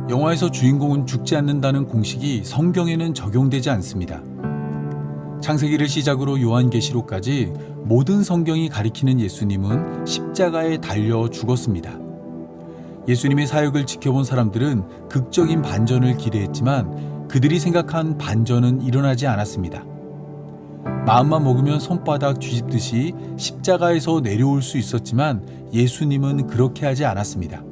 영화에서 주인공은 죽지 않는다는 공식이 성경에는 적용되지 않습니다. 창세기를 시작으로 요한계시록까지 모든 성경이 가리키는 예수님은 십자가에 달려 죽었습니다. 예수님의 사역을 지켜본 사람들은 극적인 반전을 기대했지만 그들이 생각한 반전은 일어나지 않았습니다. 마음만 먹으면 손바닥 뒤집듯이 십자가에서 내려올 수 있었지만 예수님은 그렇게 하지 않았습니다.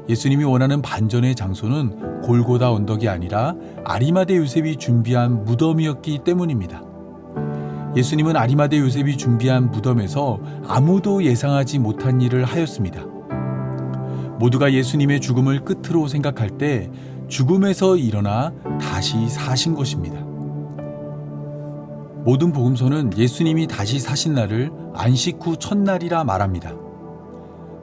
예수님이 원하는 반전의 장소는 골고다 언덕이 아니라 아리마대 요셉이 준비한 무덤이었기 때문입니다. 예수님은 아리마대 요셉이 준비한 무덤에서 아무도 예상하지 못한 일을 하였습니다. 모두가 예수님의 죽음을 끝으로 생각할 때 죽음에서 일어나 다시 사신 것입니다. 모든 복음서는 예수님이 다시 사신 날을 안식 후 첫날이라 말합니다.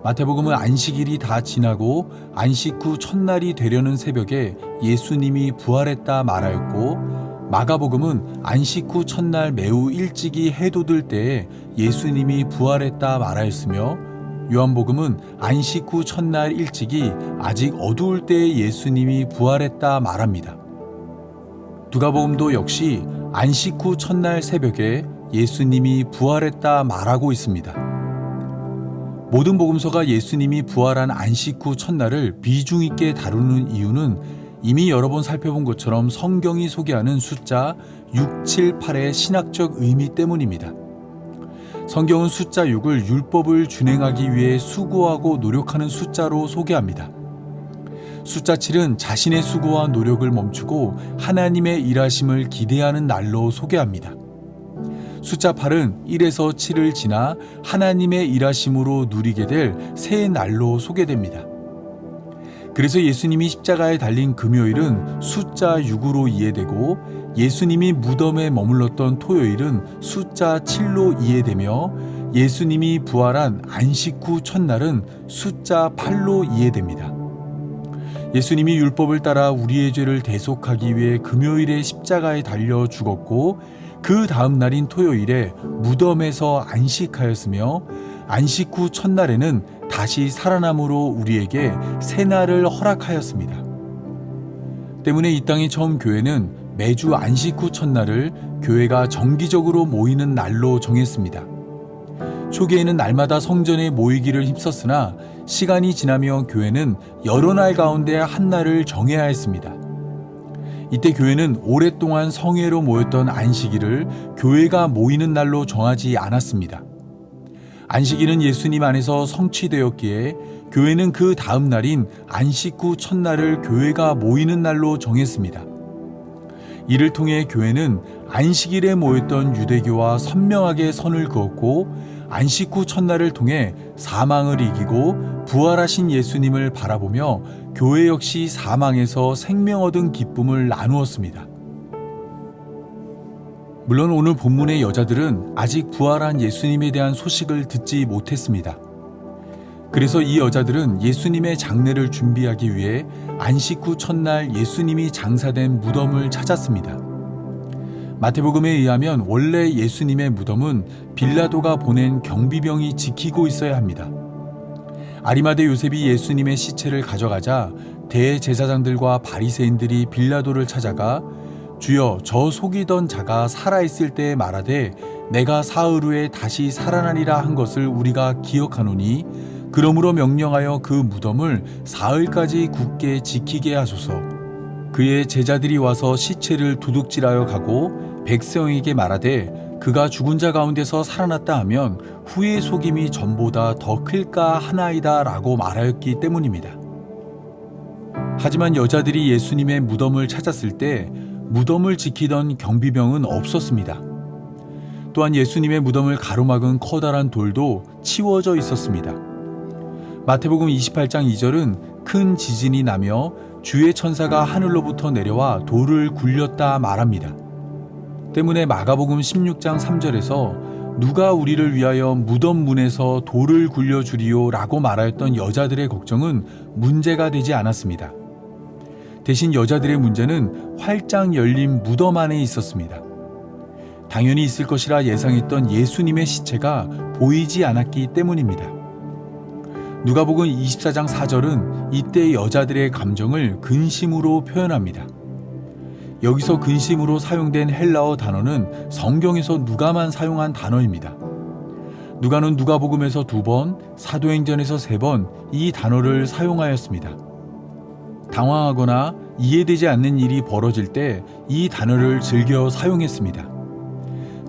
마태복음은 안식일이 다 지나고 안식 후 첫날이 되려는 새벽에 예수님이 부활했다 말하였고, 마가복음은 안식 후 첫날 매우 일찍이 해돋을 때에 예수님이 부활했다 말하였으며, 요한복음은 안식 후 첫날 일찍이 아직 어두울 때에 예수님이 부활했다 말합니다. 누가복음도 역시 안식 후 첫날 새벽에 예수님이 부활했다 말하고 있습니다. 모든 복음서가 예수님이 부활한 안식 후 첫날을 비중 있게 다루는 이유는 이미 여러 번 살펴본 것처럼 성경이 소개하는 숫자 6, 7, 8의 신학적 의미 때문입니다. 성경은 숫자 6을 율법을 준행하기 위해 수고하고 노력하는 숫자로 소개합니다. 숫자 7은 자신의 수고와 노력을 멈추고 하나님의 일하심을 기대하는 날로 소개합니다. 숫자 8은 1에서 7을 지나 하나님의 일하심으로 누리게 될 새 날로 소개됩니다. 그래서 예수님이 십자가에 달린 금요일은 숫자 6으로 이해되고, 예수님이 무덤에 머물렀던 토요일은 숫자 7로 이해되며, 예수님이 부활한 안식 후 첫날은 숫자 8로 이해됩니다. 예수님이 율법을 따라 우리의 죄를 대속하기 위해 금요일에 십자가에 달려 죽었고, 그 다음 날인 토요일에 무덤에서 안식하였으며, 안식 후 첫날에는 다시 살아남으로 우리에게 새 날을 허락하였습니다. 때문에 이 땅의 처음 교회는 매주 안식 후 첫날을 교회가 정기적으로 모이는 날로 정했습니다. 초기에는 날마다 성전에 모이기를 힘썼으나 시간이 지나며 교회는 여러 날 가운데 한 날을 정해야 했습니다. 이때 교회는 오랫동안 성회로 모였던 안식일을 교회가 모이는 날로 정하지 않았습니다. 안식일은 예수님 안에서 성취되었기에 교회는 그 다음 날인 안식 후 첫날을 교회가 모이는 날로 정했습니다. 이를 통해 교회는 안식일에 모였던 유대교와 선명하게 선을 그었고, 안식 후 첫날을 통해 사망을 이기고 부활하신 예수님을 바라보며 교회 역시 사망에서 생명 얻은 기쁨을 나누었습니다. 물론 오늘 본문의 여자들은 아직 부활한 예수님에 대한 소식을 듣지 못했습니다. 그래서 이 여자들은 예수님의 장례를 준비하기 위해 안식 후 첫날 예수님이 장사된 무덤을 찾았습니다. 마태복음에 의하면 원래 예수님의 무덤은 빌라도가 보낸 경비병이 지키고 있어야 합니다. 아리마대 요셉이 예수님의 시체를 가져가자 대제사장들과 바리새인들이 빌라도를 찾아가, 주여, 저 속이던 자가 살아있을 때에 말하되 내가 사흘 후에 다시 살아나리라 한 것을 우리가 기억하노니, 그러므로 명령하여 그 무덤을 사흘까지 굳게 지키게 하소서. 그의 제자들이 와서 시체를 도둑질하여 가고 백성에게 말하되 그가 죽은 자 가운데서 살아났다 하면 후의 속임이 전보다 더 클까 하나이다 라고 말하였기 때문입니다. 하지만 여자들이 예수님의 무덤을 찾았을 때 무덤을 지키던 경비병은 없었습니다. 또한 예수님의 무덤을 가로막은 커다란 돌도 치워져 있었습니다. 마태복음 28장 2절은 큰 지진이 나며 주의 천사가 하늘로부터 내려와 돌을 굴렸다 말합니다. 때문에 마가복음 16장 3절에서 누가 우리를 위하여 무덤 문에서 돌을 굴려주리요 라고 말하였던 여자들의 걱정은 문제가 되지 않았습니다. 대신 여자들의 문제는 활짝 열린 무덤 안에 있었습니다. 당연히 있을 것이라 예상했던 예수님의 시체가 보이지 않았기 때문입니다. 누가복음 24장 4절은 이때 여자들의 감정을 근심으로 표현합니다. 여기서 근심으로 사용된 헬라어 단어는 성경에서 누가만 사용한 단어입니다. 누가는 누가복음에서 2번, 사도행전에서 3번 이 단어를 사용하였습니다. 당황하거나 이해되지 않는 일이 벌어질 때 이 단어를 즐겨 사용했습니다.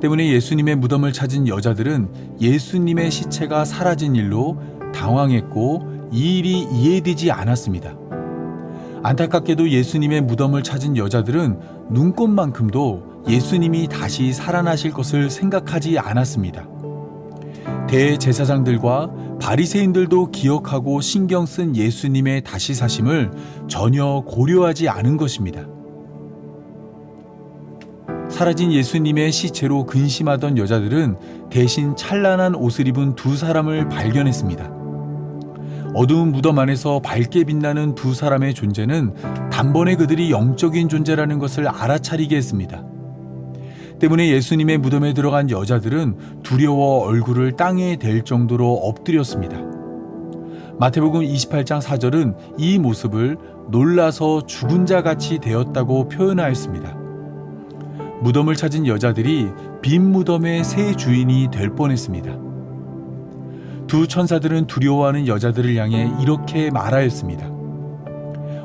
때문에 예수님의 무덤을 찾은 여자들은 예수님의 시체가 사라진 일로 당황했고 이 일이 이해되지 않았습니다. 안타깝게도 예수님의 무덤을 찾은 여자들은 눈꼽만큼도 예수님이 다시 살아나실 것을 생각하지 않았습니다. 대제사장들과 바리새인들도 기억하고 신경 쓴 예수님의 다시 사심을 전혀 고려하지 않은 것입니다. 사라진 예수님의 시체로 근심하던 여자들은 대신 찬란한 옷을 입은 두 사람을 발견했습니다. 어두운 무덤 안에서 밝게 빛나는 두 사람의 존재는 단번에 그들이 영적인 존재라는 것을 알아차리게 했습니다. 때문에 예수님의 무덤에 들어간 여자들은 두려워 얼굴을 땅에 댈 정도로 엎드렸습니다. 마태복음 28장 4절은 이 모습을 놀라서 죽은 자 같이 되었다고 표현하였습니다. 무덤을 찾은 여자들이 빈 무덤의 새 주인이 될 뻔했습니다. 두 천사들은 두려워하는 여자들을 향해 이렇게 말하였습니다.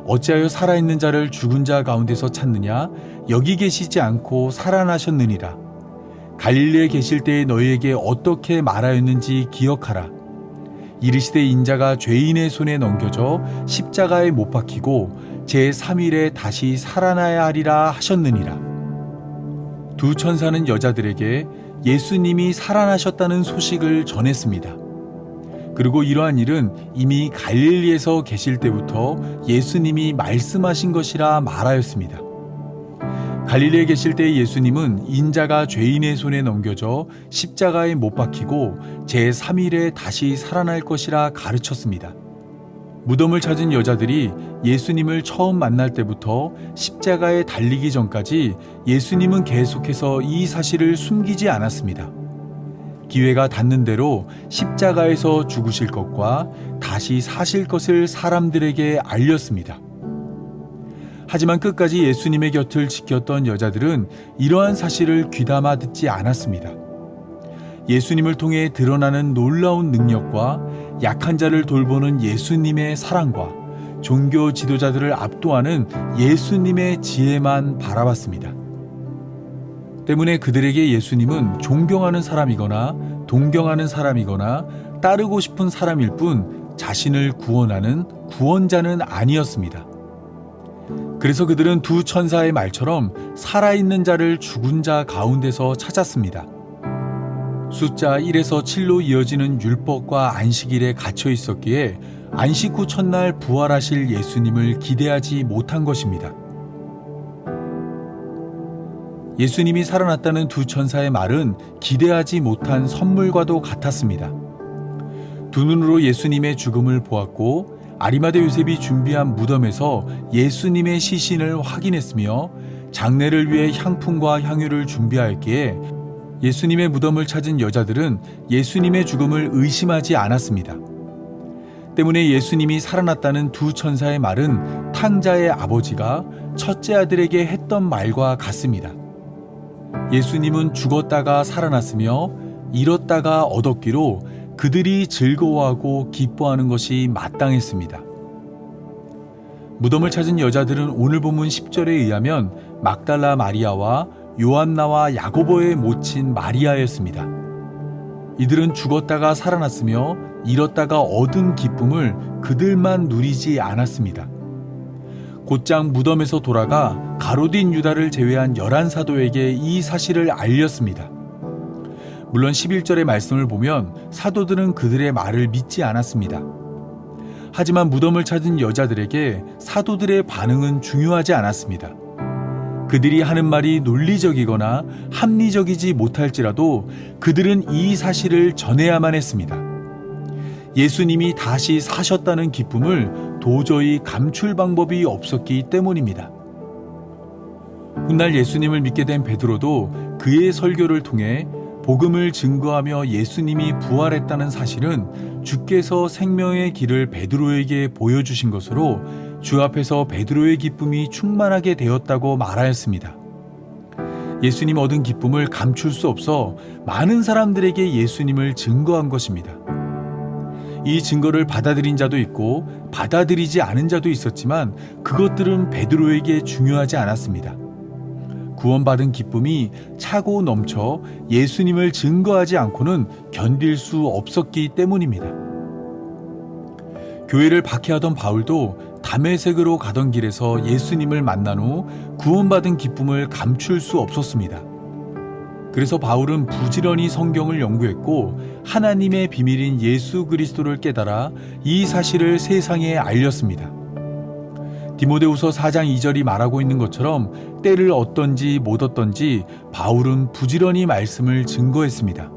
어찌하여 살아있는 자를 죽은 자 가운데서 찾느냐? 여기 계시지 않고 살아나셨느니라. 갈릴리에 계실 때에 너희에게 어떻게 말하였는지 기억하라. 이르시되 인자가 죄인의 손에 넘겨져 십자가에 못 박히고 제3일에 다시 살아나야 하리라 하셨느니라. 두 천사는 여자들에게 예수님이 살아나셨다는 소식을 전했습니다. 그리고 이러한 일은 이미 갈릴리에서 계실 때부터 예수님이 말씀하신 것이라 말하였습니다. 갈릴리에 계실 때 예수님은 인자가 죄인의 손에 넘겨져 십자가에 못 박히고 제3일에 다시 살아날 것이라 가르쳤습니다. 무덤을 찾은 여자들이 예수님을 처음 만날 때부터 십자가에 달리기 전까지 예수님은 계속해서 이 사실을 숨기지 않았습니다. 기회가 닿는 대로 십자가에서 죽으실 것과 다시 사실 것을 사람들에게 알렸습니다. 하지만 끝까지 예수님의 곁을 지켰던 여자들은 이러한 사실을 귀담아 듣지 않았습니다. 예수님을 통해 드러나는 놀라운 능력과 약한 자를 돌보는 예수님의 사랑과 종교 지도자들을 압도하는 예수님의 지혜만 바라봤습니다. 때문에 그들에게 예수님은 존경하는 사람이거나 동경하는 사람이거나 따르고 싶은 사람일 뿐 자신을 구원하는 구원자는 아니었습니다. 그래서 그들은 두 천사의 말처럼 살아있는 자를 죽은 자 가운데서 찾았습니다. 숫자 1에서 7로 이어지는 율법과 안식일에 갇혀 있었기에 안식 후 첫날 부활하실 예수님을 기대하지 못한 것입니다. 예수님이 살아났다는 두 천사의 말은 기대하지 못한 선물과도 같았습니다. 두 눈으로 예수님의 죽음을 보았고 아리마대 요셉이 준비한 무덤에서 예수님의 시신을 확인했으며 장례를 위해 향품과 향유를 준비하였기에 예수님의 무덤을 찾은 여자들은 예수님의 죽음을 의심하지 않았습니다. 때문에 예수님이 살아났다는 두 천사의 말은 탕자의 아버지가 첫째 아들에게 했던 말과 같습니다. 예수님은 죽었다가 살아났으며 잃었다가 얻었기로 그들이 즐거워하고 기뻐하는 것이 마땅했습니다. 무덤을 찾은 여자들은 오늘 본문 10절에 의하면 막달라 마리아와 요한나와 야고보의 모친 마리아였습니다. 이들은 죽었다가 살아났으며 잃었다가 얻은 기쁨을 그들만 누리지 않았습니다. 곧장 무덤에서 돌아가 가로딘 유다를 제외한 11사도에게 이 사실을 알렸습니다. 물론 11절의 말씀을 보면 사도들은 그들의 말을 믿지 않았습니다. 하지만 무덤을 찾은 여자들에게 사도들의 반응은 중요하지 않았습니다. 그들이 하는 말이 논리적이거나 합리적이지 못할지라도 그들은 이 사실을 전해야만 했습니다. 예수님이 다시 사셨다는 기쁨을 도저히 감출 방법이 없었기 때문입니다. 훗날 예수님을 믿게 된 베드로도 그의 설교를 통해 복음을 증거하며 예수님이 부활했다는 사실은 주께서 생명의 길을 베드로에게 보여주신 것으로 주 앞에서 베드로의 기쁨이 충만하게 되었다고 말하였습니다. 예수님 얻은 기쁨을 감출 수 없어 많은 사람들에게 예수님을 증거한 것입니다. 이 증거를 받아들인 자도 있고 받아들이지 않은 자도 있었지만 그것들은 베드로에게 중요하지 않았습니다. 구원받은 기쁨이 차고 넘쳐 예수님을 증거하지 않고는 견딜 수 없었기 때문입니다. 교회를 박해하던 바울도 다메섹으로 가던 길에서 예수님을 만난 후 구원받은 기쁨을 감출 수 없었습니다. 그래서 바울은 부지런히 성경을 연구했고 하나님의 비밀인 예수 그리스도를 깨달아 이 사실을 세상에 알렸습니다. 디모데후서 4장 2절이 말하고 있는 것처럼 때를 얻던지 못 얻던지 바울은 부지런히 말씀을 증거했습니다.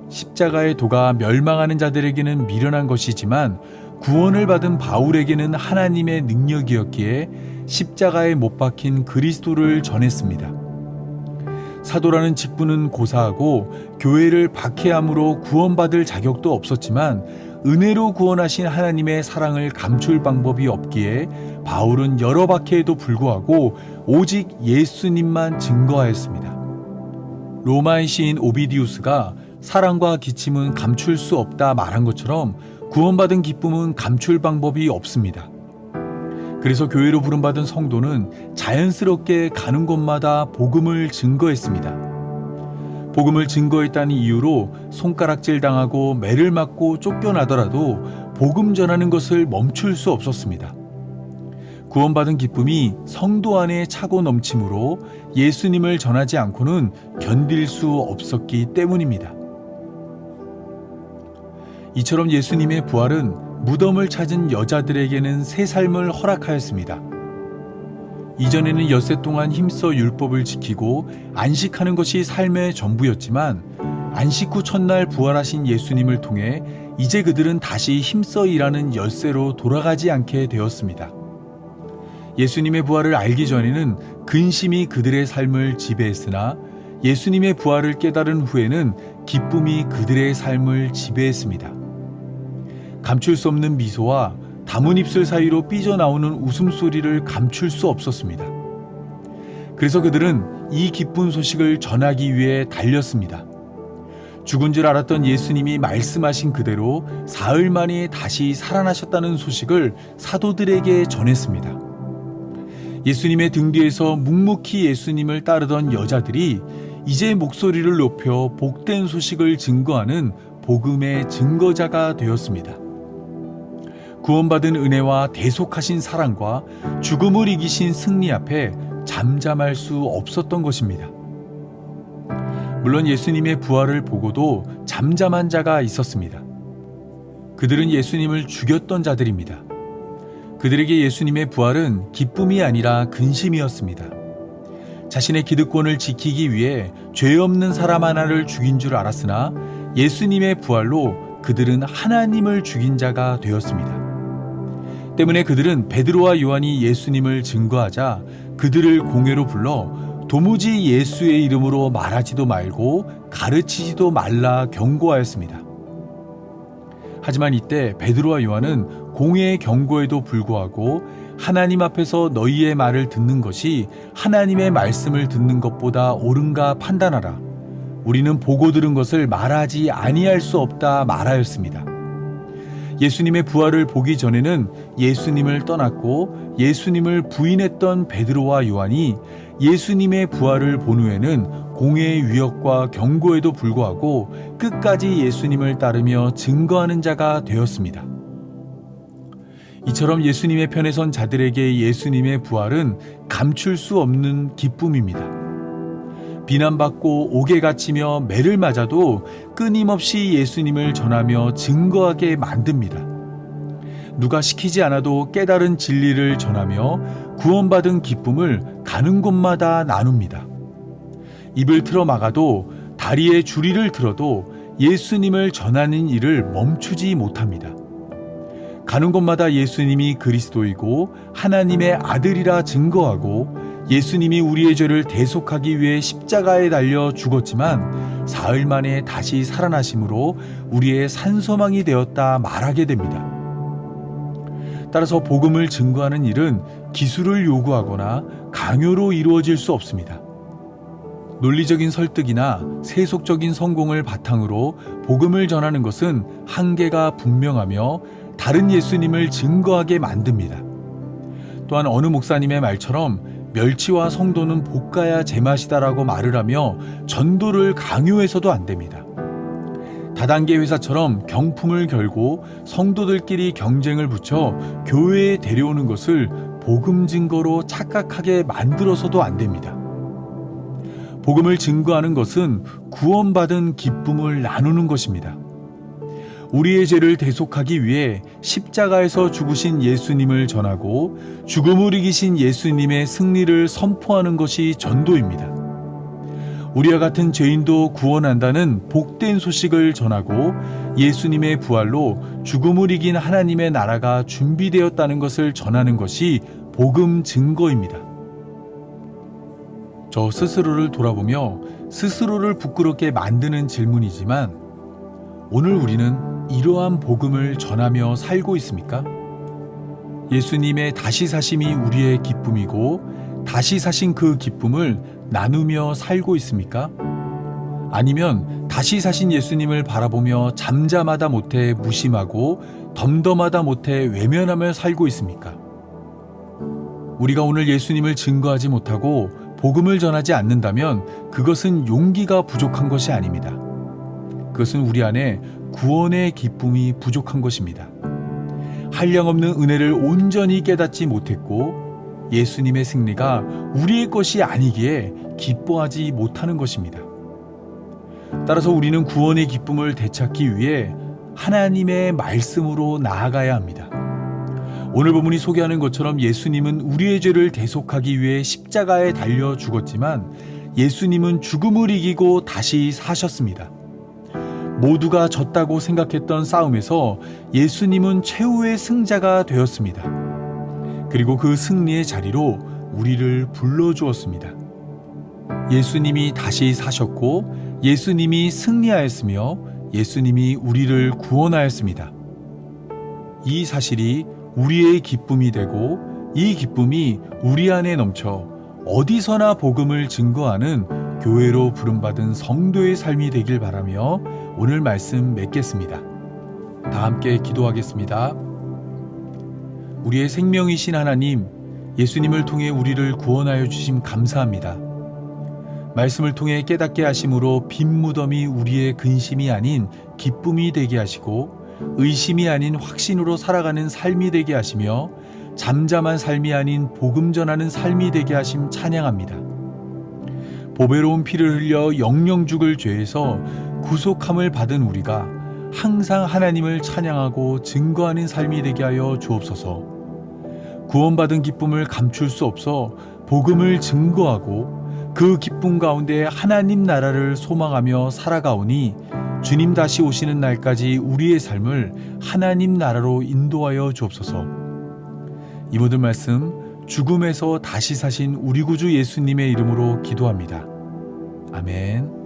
십자가의 도가 멸망하는 자들에게는 미련한 것이지만 구원을 받은 바울에게는 하나님의 능력이었기에 십자가에 못 박힌 그리스도를 전했습니다. 사도라는 직분은 고사하고 교회를 박해함으로 구원받을 자격도 없었지만 은혜로 구원하신 하나님의 사랑을 감출 방법이 없기에 바울은 여러 박해에도 불구하고 오직 예수님만 증거하였습니다. 로마의 시인 오비디우스가 사랑과 기침은 감출 수 없다 말한 것처럼 구원받은 기쁨은 감출 방법이 없습니다. 그래서 교회로 부름받은 성도는 자연스럽게 가는 곳마다 복음을 증거했습니다. 복음을 증거했다는 이유로 손가락질 당하고 매를 맞고 쫓겨나더라도 복음 전하는 것을 멈출 수 없었습니다. 구원받은 기쁨이 성도 안에 차고 넘침으로 예수님을 전하지 않고는 견딜 수 없었기 때문입니다. 이처럼 예수님의 부활은 무덤을 찾은 여자들에게는 새 삶을 허락하였습니다. 이전에는 엿새 동안 힘써 율법을 지키고 안식하는 것이 삶의 전부였지만 안식 후 첫날 부활하신 예수님을 통해 이제 그들은 다시 힘써 일하는 엿새로 돌아가지 않게 되었습니다. 예수님의 부활을 알기 전에는 근심이 그들의 삶을 지배했으나 예수님의 부활을 깨달은 후에는 기쁨이 그들의 삶을 지배했습니다. 감출 수 없는 미소와 담은 입술 사이로 삐져나오는 웃음소리를 감출 수 없었습니다. 그래서 그들은 이 기쁜 소식을 전하기 위해 달렸습니다. 죽은 줄 알았던 예수님이 말씀하신 그대로 사흘 만에 다시 살아나셨다는 소식을 사도들에게 전했습니다. 예수님의 등 뒤에서 묵묵히 예수님을 따르던 여자들이 이제 목소리를 높여 복된 소식을 증거하는 복음의 증거자가 되었습니다. 구원받은 은혜와 대속하신 사랑과 죽음을 이기신 승리 앞에 잠잠할 수 없었던 것입니다. 물론 예수님의 부활을 보고도 잠잠한 자가 있었습니다. 그들은 예수님을 죽였던 자들입니다. 그들에게 예수님의 부활은 기쁨이 아니라 근심이었습니다. 자신의 기득권을 지키기 위해 죄 없는 사람 하나를 죽인 줄 알았으나 예수님의 부활로 그들은 하나님을 죽인 자가 되었습니다. 때문에 그들은 베드로와 요한이 예수님을 증거하자 그들을 공회로 불러 도무지 예수의 이름으로 말하지도 말고 가르치지도 말라 경고하였습니다. 하지만 이때 베드로와 요한은 공회의 경고에도 불구하고 하나님 앞에서 너희의 말을 듣는 것이 하나님의 말씀을 듣는 것보다 옳은가 판단하라. 우리는 보고 들은 것을 말하지 아니할 수 없다 말하였습니다. 예수님의 부활을 보기 전에는 예수님을 떠났고 예수님을 부인했던 베드로와 요한이 예수님의 부활을 본 후에는 공회의 위협과 경고에도 불구하고 끝까지 예수님을 따르며 증거하는 자가 되었습니다. 이처럼 예수님의 편에 선 자들에게 예수님의 부활은 감출 수 없는 기쁨입니다. 비난받고 옥에 갇히며 매를 맞아도 끊임없이 예수님을 전하며 증거하게 만듭니다. 누가 시키지 않아도 깨달은 진리를 전하며 구원받은 기쁨을 가는 곳마다 나눕니다. 입을 틀어 막아도 다리에 줄이를 틀어도 예수님을 전하는 일을 멈추지 못합니다. 가는 곳마다 예수님이 그리스도이고 하나님의 아들이라 증거하고 예수님이 우리의 죄를 대속하기 위해 십자가에 달려 죽었지만 사흘 만에 다시 살아나심으로 우리의 산소망이 되었다 말하게 됩니다. 따라서 복음을 증거하는 일은 기술을 요구하거나 강요로 이루어질 수 없습니다. 논리적인 설득이나 세속적인 성공을 바탕으로 복음을 전하는 것은 한계가 분명하며 다른 예수님을 증거하게 만듭니다. 또한 어느 목사님의 말처럼 멸치와 성도는 볶아야 제맛이다라고 말을 하며 전도를 강요해서도 안 됩니다. 다단계 회사처럼 경품을 걸고 성도들끼리 경쟁을 붙여 교회에 데려오는 것을 복음 증거로 착각하게 만들어서도 안 됩니다. 복음을 증거하는 것은 구원받은 기쁨을 나누는 것입니다. 우리의 죄를 대속하기 위해 십자가에서 죽으신 예수님을 전하고 죽음을 이기신 예수님의 승리를 선포하는 것이 전도입니다. 우리와 같은 죄인도 구원한다는 복된 소식을 전하고 예수님의 부활로 죽음을 이긴 하나님의 나라가 준비되었다는 것을 전하는 것이 복음 증거입니다. 저 스스로를 돌아보며 스스로를 부끄럽게 만드는 질문이지만 오늘 우리는 이러한 복음을 전하며 살고 있습니까? 예수님의 다시 사심이 우리의 기쁨이고 다시 사신 그 기쁨을 나누며 살고 있습니까? 아니면 다시 사신 예수님을 바라보며 잠잠하다 못해 무심하고 덤덤하다 못해 외면하며 살고 있습니까? 우리가 오늘 예수님을 증거하지 못하고 복음을 전하지 않는다면 그것은 용기가 부족한 것이 아닙니다. 그것은 우리 안에 구원의 기쁨이 부족한 것입니다. 한량없는 은혜를 온전히 깨닫지 못했고 예수님의 승리가 우리의 것이 아니기에 기뻐하지 못하는 것입니다. 따라서 우리는 구원의 기쁨을 되찾기 위해 하나님의 말씀으로 나아가야 합니다. 오늘 본문이 소개하는 것처럼 예수님은 우리의 죄를 대속하기 위해 십자가에 달려 죽었지만 예수님은 죽음을 이기고 다시 사셨습니다. 모두가 졌다고 생각했던 싸움에서 예수님은 최후의 승자가 되었습니다. 그리고 그 승리의 자리로 우리를 불러주었습니다. 예수님이 다시 사셨고 예수님이 승리하였으며 예수님이 우리를 구원하였습니다. 이 사실이 우리의 기쁨이 되고 이 기쁨이 우리 안에 넘쳐 어디서나 복음을 증거하는 교회로 부름받은 성도의 삶이 되길 바라며 오늘 말씀 맺겠습니다. 다 함께 기도하겠습니다. 우리의 생명이신 하나님, 예수님을 통해 우리를 구원하여 주심 감사합니다. 말씀을 통해 깨닫게 하심으로 빈 무덤이 우리의 근심이 아닌 기쁨이 되게 하시고 의심이 아닌 확신으로 살아가는 삶이 되게 하시며 잠잠한 삶이 아닌 복음 전하는 삶이 되게 하심 찬양합니다. 보배로운 피를 흘려 영영 죽을 죄에서 구속함을 받은 우리가 항상 하나님을 찬양하고 증거하는 삶이 되게 하여 주옵소서. 구원받은 기쁨을 감출 수 없어 복음을 증거하고 그 기쁨 가운데 하나님 나라를 소망하며 살아가오니 주님 다시 오시는 날까지 우리의 삶을 하나님 나라로 인도하여 주옵소서. 이 모든 말씀 죽음에서 다시 사신 우리 구주 예수님의 이름으로 기도합니다. 아멘.